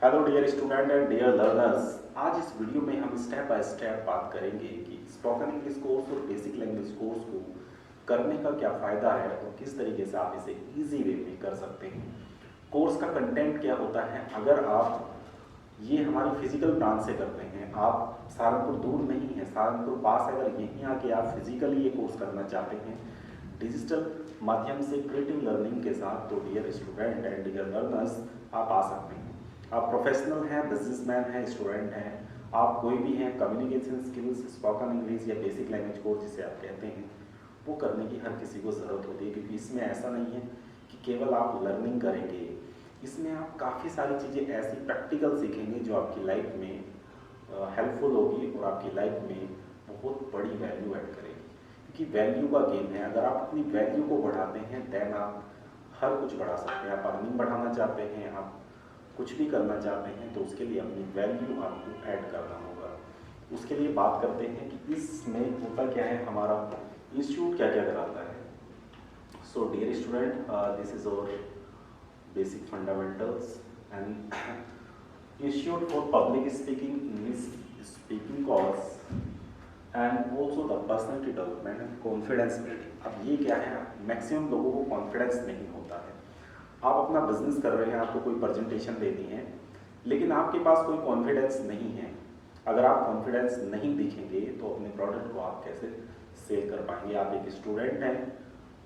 Hello dear student and dear learners. आज इस video में हम स्टेप बाय स्टेप बात करेंगे कि स्पोकन इंग्लिश कोर्स और बेसिक लैंग्वेज कोर्स को करने का क्या फ़ायदा है और किस तरीके से आप इसे इजी वे में कर सकते हैं। कोर्स का कंटेंट क्या होता है, अगर आप ये हमारी फिजिकल ब्रांच से करते हैं, आप सहारनपुर दूर नहीं है, सहारनपुर पास है, अगर यहीं आके आप फिजिकली ये कोर्स करना चाहते हैं डिजिटल माध्यम से क्रिएटिव लर्निंग के साथ, तो dear student and dear learners आप आ सकते हैं। आप प्रोफेशनल हैं, बिजनेसमैन हैं, स्टूडेंट हैं, आप कोई भी हैं, कम्युनिकेशन स्किल्स, स्पोकन इंग्लिश या बेसिक लैंग्वेज कोर्स जिसे आप कहते हैं, वो करने की हर किसी को ज़रूरत होती है। क्योंकि इसमें ऐसा नहीं है कि केवल आप लर्निंग करेंगे, इसमें आप काफ़ी सारी चीज़ें ऐसी प्रैक्टिकल सीखेंगे जो आपकी लाइफ में हेल्पफुल होगी और आपकी लाइफ में बहुत बड़ी वैल्यू ऐड करेगी। क्योंकि वैल्यू का गेम है, अगर आप अपनी वैल्यू को बढ़ाते हैं देन आप हर कुछ बढ़ा सकते हैं। आप अर्निंग बढ़ाना चाहते हैं, आप कुछ भी करना चाहते हैं, तो उसके लिए अपनी वैल्यू आपको ऐड करना होगा। उसके लिए बात करते हैं कि इसमें होता क्या है, हमारा इंस्टीट्यूट क्या क्या कराता है। So dear student, this is our basic fundamentals and institute for public speaking, English speaking course and also the personality development and confidence building. अब ये क्या है, मैक्सिमम लोगों को कॉन्फिडेंस नहीं होता है। आप अपना बिजनेस कर रहे हैं, आपको कोई प्रेजेंटेशन देनी है, लेकिन आपके पास कोई कॉन्फिडेंस नहीं है। अगर आप कॉन्फिडेंस नहीं दिखेंगे तो अपने प्रोडक्ट को आप कैसे सेल कर पाएंगे। आप एक स्टूडेंट हैं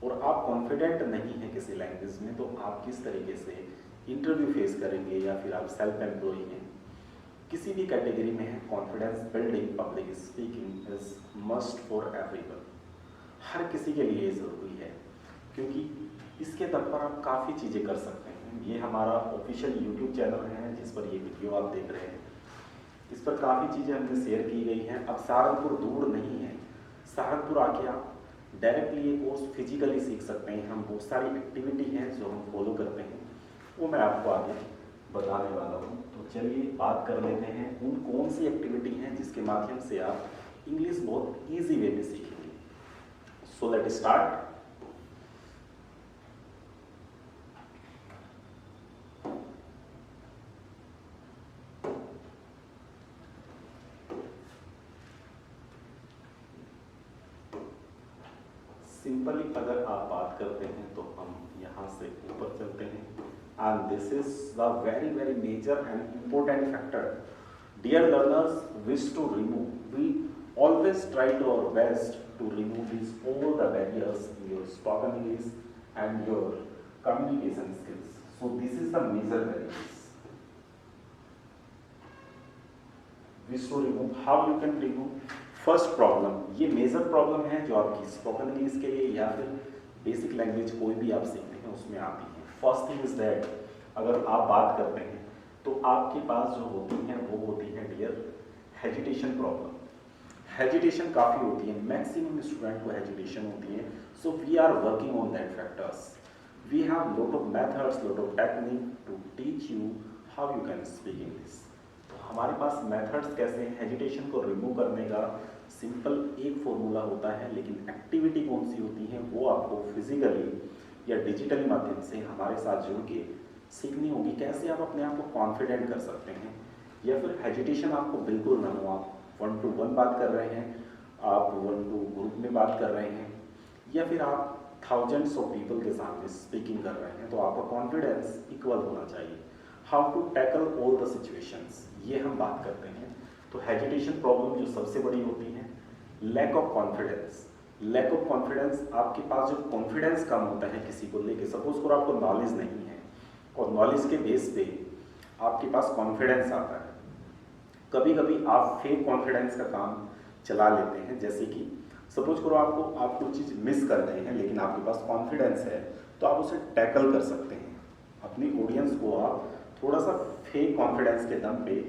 और आप कॉन्फिडेंट नहीं हैं किसी लैंग्वेज में, तो आप किस तरीके से इंटरव्यू फेस करेंगे, या फिर आप सेल्फ एम्प्लॉय हैं, किसी भी कैटेगरी में है, confidence building public speaking is must for everyone. हर किसी के लिए ज़रूरी है, क्योंकि इसके दम पर आप काफ़ी चीज़ें कर सकते हैं। ये हमारा ऑफिशियल यूट्यूब चैनल है जिस पर ये वीडियो आप देख रहे हैं, इस पर काफ़ी चीज़ें हमने शेयर की गई हैं। अब सहारनपुर दूर नहीं है, सहारनपुर आके आप डायरेक्टली ये कोर्स फिजिकली सीख सकते हैं। हम बहुत सारी एक्टिविटी हैं जो हम फॉलो करते हैं, वो मैं आपको आगे बताने वाला हूँ। तो चलिए बात कर लेते हैं उन कौन सी एक्टिविटी हैं जिसके माध्यम से आप इंग्लिश बहुत ईजी वे में सीखेंगे। So let start. सिंपली अगर आप बात करते हैं तो हम यहाँ से ऊपर चलते हैं, and this is the very very major and important factor dear learners wish to remove. We always try to our best to remove these all the barriers in your spoken English and your communication skills. So this is the major barriers. Wish to remove. How you can remove? First problem, ये major problem है जो आपकी spoken English के लिए या फिर basic language कोई भी आप सीखते हैं उसमें आती है। फर्स्ट थिंग इज दैट, अगर आप बात करते हैं तो आपके पास जो होती हैं वो होती है डियर हेजिटेशन प्रॉब्लम। हेजिटेशन काफ़ी होती है, मैक्सिमम स्टूडेंट को हेजिटेशन होती है। So we are working on that factors. We have lot of methods, lot of technique to teach you how you can speak English. तो हमारे पास मेथड्स कैसे हैं हेजिटेशन को रिमूव करने का, सिंपल एक फॉर्मूला होता है, लेकिन एक्टिविटी कौन सी होती है वो आपको फिजिकली या डिजिटली माध्यम से हमारे साथ जुड़ के सीखनी होगी। कैसे आप अपने आप को कॉन्फिडेंट कर सकते हैं, या फिर हेजिटेशन आपको बिल्कुल ना हो। आप 1-to-1 बात कर रहे हैं, आप 1-to ग्रुप में बात कर रहे हैं, या फिर आप थाउजेंड्स ऑफ पीपल के सामने स्पीकिंग कर रहे हैं, तो आपका कॉन्फिडेंस इक्वल होना चाहिए। How to tackle all the situations, ये हम बात करते हैं। तो हेजिटेशन प्रॉब्लम जो सबसे बड़ी होती है, lack of confidence. Lack of confidence, आपके पास जो कॉन्फिडेंस कम होता है किसी को लेके, सपोज करो आपको नॉलेज नहीं है और नॉलेज के बेस पे आपके पास कॉन्फिडेंस आता है। कभी कभी आप फेक कॉन्फिडेंस का काम चला लेते हैं, जैसे कि सपोज करो आप कुछ चीज़ मिस कर रहे हैं लेकिन आपके पास कॉन्फिडेंस है, तो आप उसे टैकल कर सकते हैं। अपनी ऑडियंस को आप थोड़ा सा फेक कॉन्फिडेंस के दम पे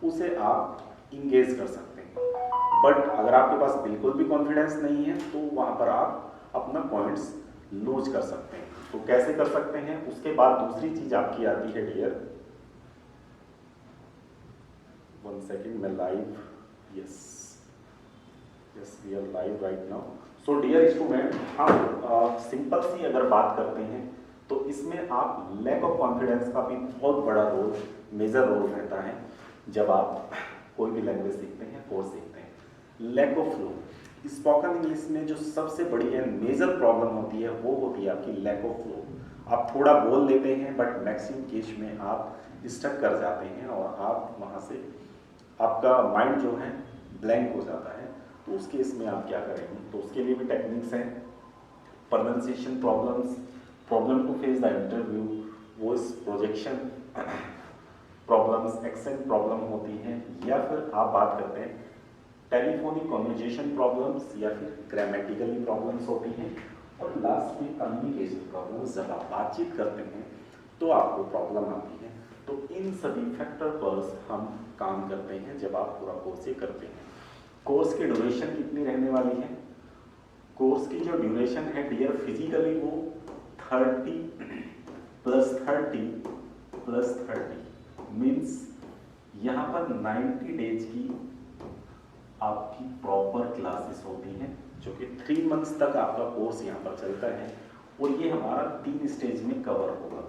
उसे आप इंगेज कर सकते हैं। बट अगर आपके पास बिल्कुल भी कॉन्फिडेंस नहीं है तो वहाँ पर आप अपना पॉइंट्स लूज कर सकते हैं। तो कैसे कर सकते हैं, उसके बाद दूसरी चीज़ आपकी आती है डियर, 1 सेकेंड, मैं live, yes we are live right now. So dear student, हम सिंपल सी अगर बात करते हैं तो इसमें आप लैक ऑफ कॉन्फिडेंस का भी बहुत बड़ा रोल मेजर रोल रहता है जब आप कोई भी लैंग्वेज सीखते हैं, कोर्स सीखते हैं। Lack of flow, spoken English में जो सबसे बड़ी है मेजर प्रॉब्लम होती है वो होती है आपकी लैक ऑफ फ्लो। आप थोड़ा बोल लेते हैं बट मैक्सिमम केस में आप स्टक कर जाते हैं और आप वहाँ से आपका माइंड जो है ब्लैंक हो जाता है। तो उस केस में आप क्या करेंगे, तो उसके लिए भी टेक्निक्स हैं। Pronunciation problems, problem to face the interview, voice projection problems, accent problem होती हैं, या फिर आप बात करते हैं टेलीफोनिक कम्युनिकेशन प्रॉब्लम्स या फिर ग्रामेटिकली प्रॉब्लम्स होती हैं, और लास्ट में कम्युनिकेशन प्रॉब्लम्स। जब आप बातचीत करते हैं तो आपको प्रॉब्लम आती है। तो इन सभी फैक्टर पर हम काम करते हैं जब आप पूरा कोर्स ये करते हैं। कोर्स की ड्यूरेशन कितनी रहने वाली है? कोर्स की जो ड्यूरेशन है डियर, फिजिकली वो 30 + 30 + 30 मीन्स यहाँ पर 90 डेज की आपकी प्रॉपर क्लासेस होती हैं, जो कि 3 मंथ्स तक आपका कोर्स यहाँ पर चलता है, और ये हमारा 3 स्टेज में कवर होगा।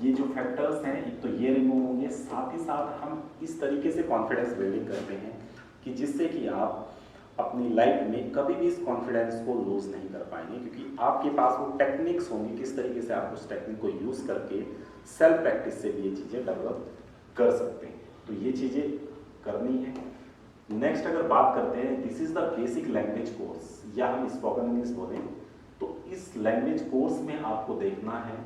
ये जो फैक्टर्स हैं, एक तो ये रिमूव होंगे, साथ ही साथ हम इस तरीके से कॉन्फिडेंस बिल्डिंग करते हैं कि जिससे कि आप अपनी लाइफ में कभी भी इस कॉन्फिडेंस को लूज नहीं कर पाएंगे, क्योंकि आपके पास वो टेक्निक्स होंगी किस तरीके से आप उस टेक्निक को यूज करके सेल्फ प्रैक्टिस से भी ये चीज़ें डेवलप कर सकते हैं। तो ये चीज़ें करनी है। नेक्स्ट अगर बात करते हैं, this is the basic language course, या हम स्पोकन इंग्लिश बोलें, तो इस लैंग्वेज कोर्स में आपको देखना है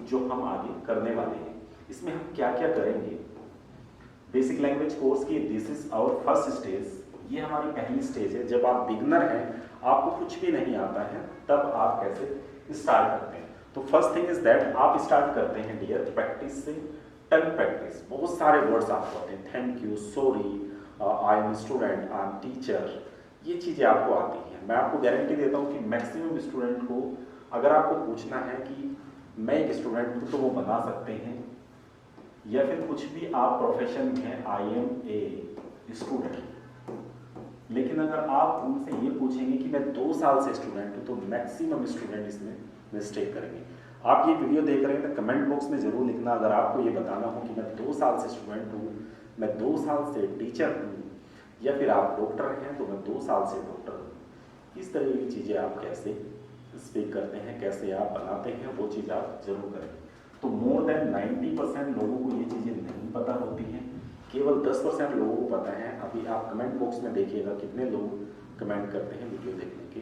जो हम आगे करने वाले हैं, इसमें हम क्या क्या करेंगे। बेसिक लैंग्वेज कोर्स की this is our first stage, ये हमारी पहली स्टेज है। जब आप बिगनर हैं, आपको कुछ भी नहीं आता है, तब आप कैसे स्टार्ट करते हैं। तो फर्स्ट थिंग इज दैट आप स्टार्ट करते हैं डियर प्रैक्टिस से, टंग प्रैक्टिस। बहुत सारे वर्ड्स आपको आते हैं, thank you, sorry, I am student, I am teacher, ये चीज़ें आपको आती हैं। मैं आपको गारंटी देता हूँ कि मैक्सिमम स्टूडेंट को अगर आपको पूछना है कि मैं एक स्टूडेंट हूँ, तो वो बना सकते हैं, या फिर कुछ भी आप प्रोफेशन में है, आई एम ए स्टूडेंट। लेकिन अगर आप उनसे ये पूछेंगे कि मैं 2 साल से स्टूडेंट हूँ, तो मैक्सिमम स्टूडेंट इसमें मिस्टेक करेंगे। आप ये वीडियो देख रहे हैं तो कमेंट बॉक्स में जरूर लिखना, अगर आपको ये बताना हो कि मैं 2 साल से स्टूडेंट हूँ, मैं 2 साल से टीचर हूँ, या फिर आप डॉक्टर हैं तो मैं 2 साल से डॉक्टर हूँ। इस तरह की चीज़ें आप कैसे स्पीक करते हैं, कैसे आप बनाते हैं, वो चीज़ आप जरूर करें। तो मोर देन 90% लोगों को ये चीज़ें नहीं पता होती हैं, केवल 10% लोगों को पता है। अभी आप कमेंट बॉक्स में देखिएगा कितने लोग कमेंट करते हैं वीडियो देखने के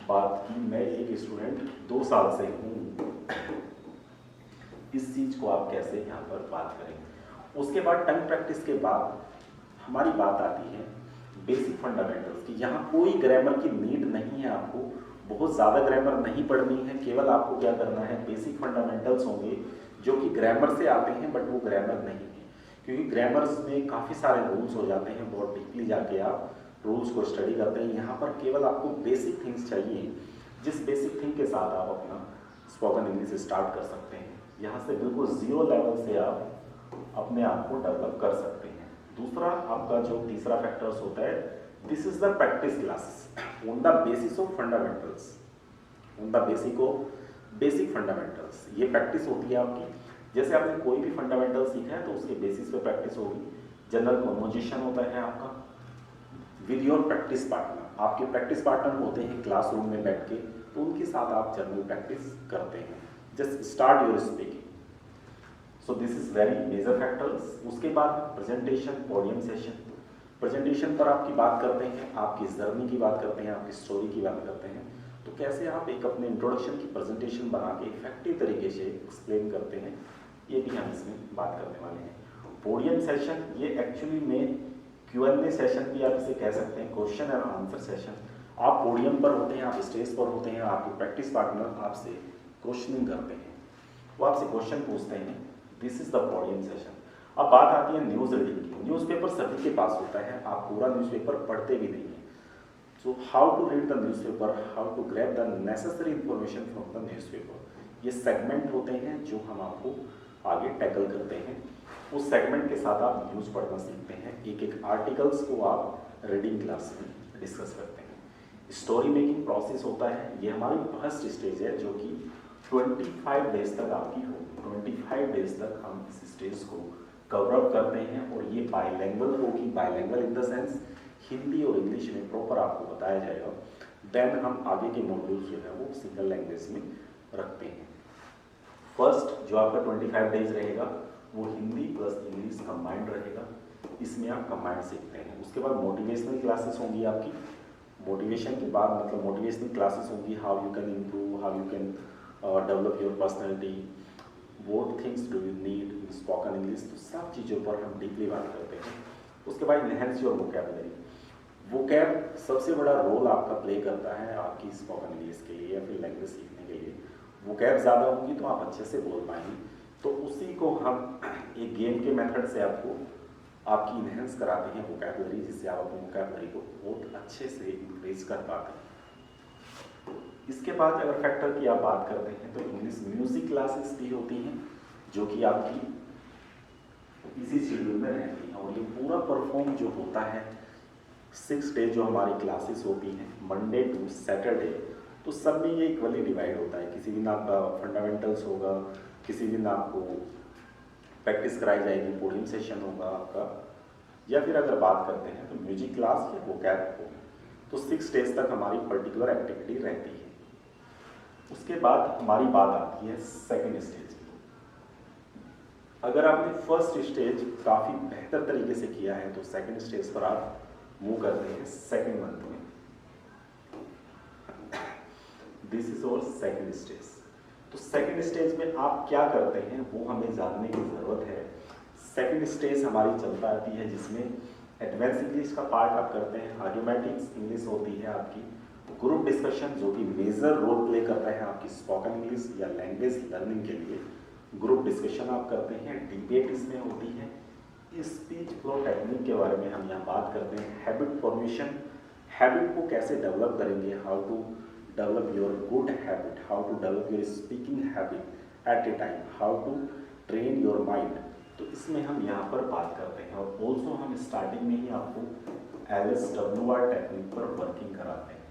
बाद कि मैं एक स्टूडेंट 2 साल से हूँ। इस चीज़ को आप कैसे यहाँ पर बात करेंगे। उसके बाद टंग प्रैक्टिस के बाद हमारी बात आती है बेसिक फंडामेंटल्स की। यहाँ कोई ग्रामर की नीड नहीं है, आपको बहुत ज़्यादा ग्रामर नहीं पढ़नी है, केवल आपको क्या करना है, बेसिक फंडामेंटल्स होंगे जो कि ग्रामर से आते हैं, बट वो ग्रामर नहीं है, क्योंकि ग्रामर्स में काफ़ी सारे रूल्स हो जाते हैं। बहुत डीपली जाके आप रूल्स को स्टडी करते हैं। यहाँ पर केवल आपको बेसिक थिंग्स चाहिए, जिस बेसिक थिंग के साथ आप अपना स्पोकन इंग्लिश स्टार्ट कर सकते हैं। यहाँ से बिल्कुल 0 लेवल से आप अपने आप को डेवलप कर सकते हैं। दूसरा आपका जो तीसरा फैक्टर्स होता है, this is the practice classes on the basis of fundamentals, on the basic fundamentals. ये प्रैक्टिस होती है आपकी, जैसे आपने कोई भी फंडामेंटल सीखा है तो उसके बेसिस पे प्रैक्टिस होगी। जनरल कन्वर्जेशन होता है आपका विद योर प्रैक्टिस पार्टनर। आपके प्रैक्टिस पार्टनर होते हैं क्लासरूम में बैठ के, तो उनके साथ आप जनरल प्रैक्टिस करते हैं। Just start your speaking. So this is very major factors. उसके बाद प्रेजेंटेशन, पोडियम सेशन। प्रेजेंटेशन पर आपकी बात करते हैं, आपकी जर्नी की बात करते हैं, आपकी स्टोरी की बात करते हैं, तो कैसे आप एक अपने इंट्रोडक्शन की प्रेजेंटेशन बना के इफेक्टिव तरीके से एक्सप्लेन करते हैं, ये भी हम इसमें बात करने वाले हैं। पोडियम सेशन, ये एक्चुअली में Q&A सेशन भी आप इसे कह सकते हैं, क्वेश्चन एंड आंसर सेशन। आप पोडियम पर होते हैं, आप स्टेज पर होते हैं, आपके प्रैक्टिस पार्टनर आपसे क्वेश्चनिंग करते हैं, वो आपसे क्वेश्चन पूछते हैं। This is the podium session. अब बात आती है न्यूज़ रीडिंग की। न्यूज़पेपर सभी के पास होता है, आप पूरा न्यूज़पेपर पढ़ते भी नहीं हैं। So how to read the newspaper, how to grab the necessary information from the newspaper, ये सेगमेंट होते हैं जो हम आपको आगे टैकल करते हैं। उस सेगमेंट के साथ आप न्यूज़ पढ़ना सीखते हैं। एक एक आर्टिकल्स को आप रीडिंग क्लास में डिस्कस करते हैं। स्टोरी मेकिंग प्रोसेस होता है, ये हमारी फर्स्ट स्टेज है, जो कि 25 डेज तक आपकी होगी। 25 डेज तक हम इस स्टेज को कवर अप करते हैं और ये बाइलैंग्वेज होगी। बाइलैंग्वेज इन द सेंस हिंदी और इंग्लिश में प्रॉपर आपको बताया जाएगा। देन हम आगे के मॉड्यूल्स जो है वो सिंगल लैंग्वेज में रखते हैं। फर्स्ट जो आपका 25 डेज रहेगा वो हिंदी प्लस इंग्लिश कंबाइंड रहेगा, इसमें आप कंबाइंड सीखते हैं। उसके बाद मोटिवेशनल क्लासेस होंगी आपकी। मोटिवेशन के बाद मतलब मोटिवेशनल क्लासेस होंगी, how you can improve, how you can develop your personality, what things do you need in spoken English. तो सब चीज़ों पर हम डीपली बात करते हैं। उसके बाद इनहेंस योर वोकैबुलरी। वोकैब सबसे बड़ा रोल आपका प्ले करता है आपकी स्पोकन इंग्लिश के लिए या फिर लैंग्वेज सीखने के लिए। वोकैब ज़्यादा होंगी तो आप अच्छे से बोल पाएंगे। तो उसी को हम एक गेम के मेथड से आपकी इनहेंस कराते हैं वोकैबुलरी, जिससे आप अपनी वोकैबुलरी को बहुत अच्छे से इंक्रीज कर पाते हैं। इसके बाद अगर फैक्टर की आप बात करते हैं तो इंग्लिश म्यूजिक क्लासेस भी होती हैं जो कि आपकी इसी शेड्यूल में रहती हैं। और ये पूरा परफॉर्म जो होता है 6 डे जो हमारी क्लासेस होती हैं मंडे टू सैटरडे, तो सब में ये इक्वली डिवाइड होता है। किसी दिन आपका फंडामेंटल्स होगा, किसी दिन आपको प्रैक्टिस कराई जाएगी, पोडियम सेशन होगा आपका, या फिर अगर बात करते हैं तो म्यूजिक क्लास या वोकैब होगी। तो 6 डेज तक हमारी पर्टिकुलर एक्टिविटी रहती है। उसके बाद हमारी बात आती है सेकेंड स्टेज की। अगर आपने फर्स्ट स्टेज काफ़ी बेहतर तरीके से किया है तो सेकेंड स्टेज पर आप मूव करते हैं सेकेंड मंथ में। दिस इज और सेकेंड स्टेज। तो सेकेंड स्टेज में आप क्या करते हैं वो हमें जानने की ज़रूरत है। सेकेंड स्टेज हमारी चलता आती है जिसमें एडवांस इंग्लिश का पार्ट आप करते हैं, आर्ग्यूमेटिक्स इंग्लिश होती है आपकी, ग्रुप डिस्कशन जो कि मेजर रोल प्ले करता है आपकी स्पोकन इंग्लिश या लैंग्वेज लर्निंग के लिए, ग्रुप डिस्कशन आप करते हैं, डिबेट इसमें होती है, स्पीच फ्लो टेक्निक के बारे में हम यहाँ बात करते हैं, हैबिट फॉर्मेशन, हैबिट को कैसे डेवलप करेंगे, how to develop your good habit, how to develop your speaking habit at a time, how to train your mind. तो इसमें हम यहाँ पर बात करते हैं। और ऑल्सो हम स्टार्टिंग में ही आपको LSWR टेक्निक पर वर्किंग कराते हैं।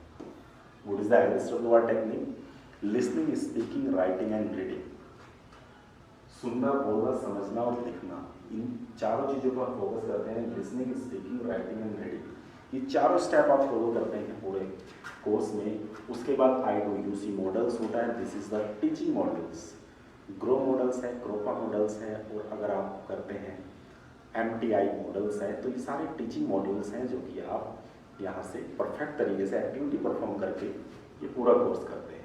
What is the LSWR technique? Listening, speaking, writing and reading. सुनना, बोलना, समझना और लिखना, इन चारों चीज़ों पर फोकस करते हैं। Listening, speaking, writing and reading, ये चारों स्टेप आप फॉलो करते हैं पूरे कोर्स में। उसके बाद I2UC मॉडल्स होता है, this is the teaching models. Grow models है, ग्रोपा मॉडल्स है, और अगर आप करते हैं MTI मॉडल्स है, तो ये सारे टीचिंग मॉड्यूल्स हैं जो कि आप यहाँ से परफेक्ट तरीके से एक्टिविटी परफॉर्म करके ये पूरा कोर्स करते हैं।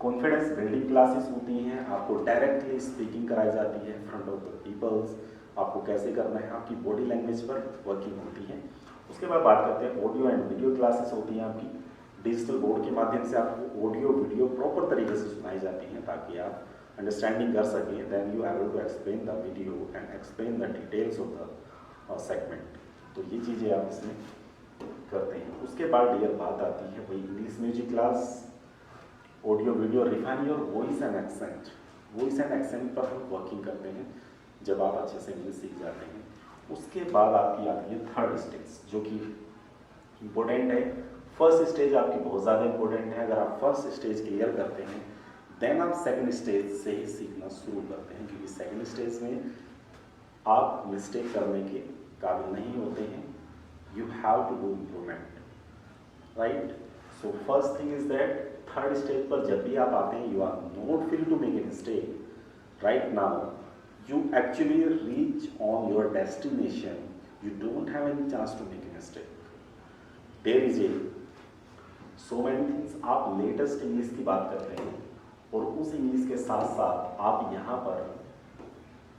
कॉन्फिडेंस बिल्डिंग क्लासेस होती हैं, आपको डायरेक्टली स्पीकिंग कराई जाती है फ्रंट ऑफ द पीपल्स, आपको कैसे करना है, आपकी बॉडी लैंग्वेज पर वर्किंग होती है। उसके बाद बात करते हैं ऑडियो एंड वीडियो क्लासेस होती हैं आपकी। डिजिटल बोर्ड के माध्यम से आपको ऑडियो वीडियो प्रॉपर तरीके से सुनाई जाती हैं ताकि आप अंडरस्टैंडिंग कर सकें। Then you able to explain the video and explain the details of the segment. तो ये चीज़ें आप इसमें करते हैं। उसके बाद डियर बात आती है वही English music class, audio video, refine your voice and accent. Voice and accent पर हम वर्किंग करते हैं जब आप अच्छे से इंग्लिश सीख जाते हैं। उसके बाद आपकी आती है थर्ड स्टेज जो कि इम्पोर्टेंट है। फर्स्ट स्टेज आपकी बहुत ज़्यादा इंपॉर्टेंट है। अगर आप फर्स्ट स्टेज क्लियर करते हैं देन आप सेकंड स्टेज से ही सीखना शुरू करते हैं, क्योंकि सेकंड स्टेज में आप मिस्टेक करने के काबिल नहीं होते हैं। You have to do improvement, right. So first thing is that third stage पर जब भी आप आते हैं you are not free to make a mistake. Right now you actually reach on your destination, you don't have any chance to make a mistake. There is a so many things। आप latest English की बात करते हैं और उस English के साथ साथ आप यहाँ पर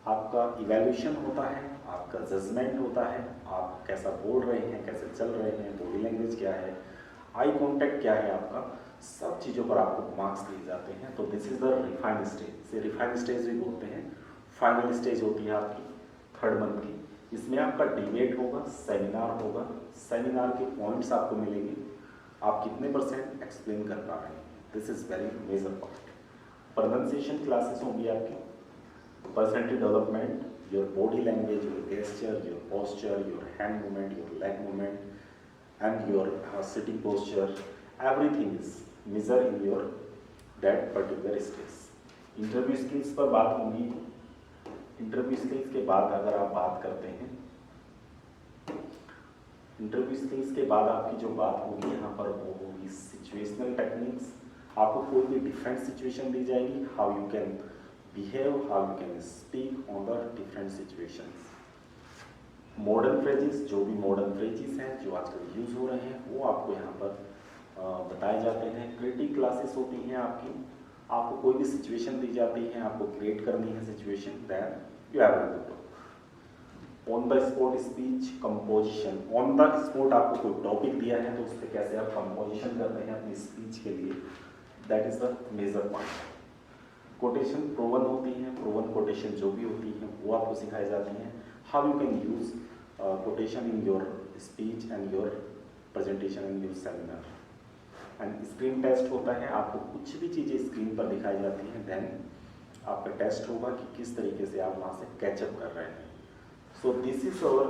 आपका इवैल्यूएशन होता है, आपका जजमेंट होता है, आप कैसा बोल रहे हैं, कैसे चल रहे हैं, बॉडी लैंग्वेज क्या है, आई कॉन्टैक्ट क्या है आपका, सब चीज़ों पर आपको मार्क्स दिए जाते हैं। तो this is the refined stage, इसे रिफाइंड स्टेज भी बोलते हैं। फाइनल स्टेज होती है आपकी थर्ड मंथ की, इसमें आपका डिबेट होगा, सेमिनार होगा, सेमिनार के पॉइंट्स आपको मिलेंगे, आप कितने % एक्सप्लेन कर पा रहे हैं, this is very major point. Pronunciation classes होंगी आपकी, personality development, your body language, your gesture, your posture, your hand movement, your leg movement and your sitting posture, everything is major in your that particular skills. Interview skills पर बात होगी। Interview skills के बाद अगर आप बात करते हैं, इंटरव्यू स्किल्स के बाद आपकी जो बात होगी यहाँ पर वो होगी सिचुएशनल टेक्निक्स। आपको कोई भी डिफरेंट सिचुएशन दी जाएगी, how you can behave, how you can speak on the different situations. Modern phrases, जो भी मॉडर्न फ्रेजेस हैं जो आजकल यूज हो रहे हैं वो आपको यहाँ पर बताए जाते हैं। क्रिएटिव क्लासेस होती हैं आपको कोई भी सिचुएशन दी जाती है, आपको क्रिएट करनी है situation, then you have to talk. On the spot speech composition, on the spot आपको कोई टॉपिक दिया है तो उस पर कैसे आप कंपोजिशन करते हैं अपनी स्पीच के लिए, that is the major point. Quotation proven होती हैं, प्रोवन कोटेशन जो भी होती हैं वो आपको सिखाई जाती हैं। How you can use quotation in your speech and your presentation in your seminar. And screen test होता है, आपको कुछ भी चीज़ें स्क्रीन पर दिखाई जाती हैं, देन आपका टेस्ट होगा कि किस तरीके से आप वहाँ से कैचअप कर रहे हैं। सो this is our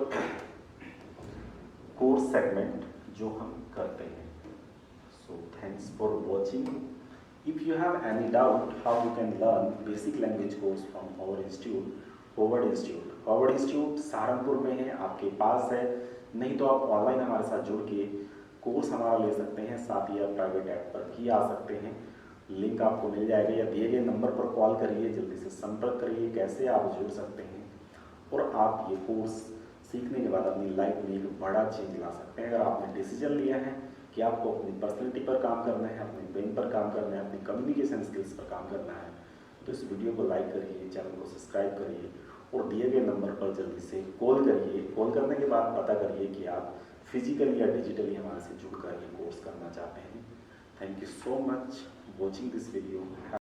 course segment जो हम करते हैं। So thanks for watching. If you have any doubt how you can learn basic language course from our institute, Howard Institute. Howard Institute Saharanpur में है, आपके पास है, नहीं तो आप ऑनलाइन हमारे साथ जुड़ के कोर्स हमारा ले सकते हैं, साथ ही आप प्राइवेट ऐप पर भी आ सकते हैं। लिंक आपको मिल जाएगा या दिए गए नंबर पर कॉल करिए, जल्दी से संपर्क करिए कैसे आप जुड़ सकते हैं और आप ये कोर्स सीखने के बाद अपनी लाइफ में एक बड़ा चेंज ला सकते हैं। अगर आपने डिसीजन लिया है कि आपको अपनी पर्सनैलिटी पर काम करना है, अपने ब्रेन पर काम करना है, अपनी कम्युनिकेशन स्किल्स पर काम करना है, तो इस वीडियो को लाइक करिए, चैनल को सब्सक्राइब करिए और दिए गए नंबर पर जल्दी से कॉल करिए। कॉल करने के बाद पता करिए कि आप फिजिकली या डिजिटली हमारे से जुड़कर ये कोर्स करना चाहते हैं। Thank you so much watching this video.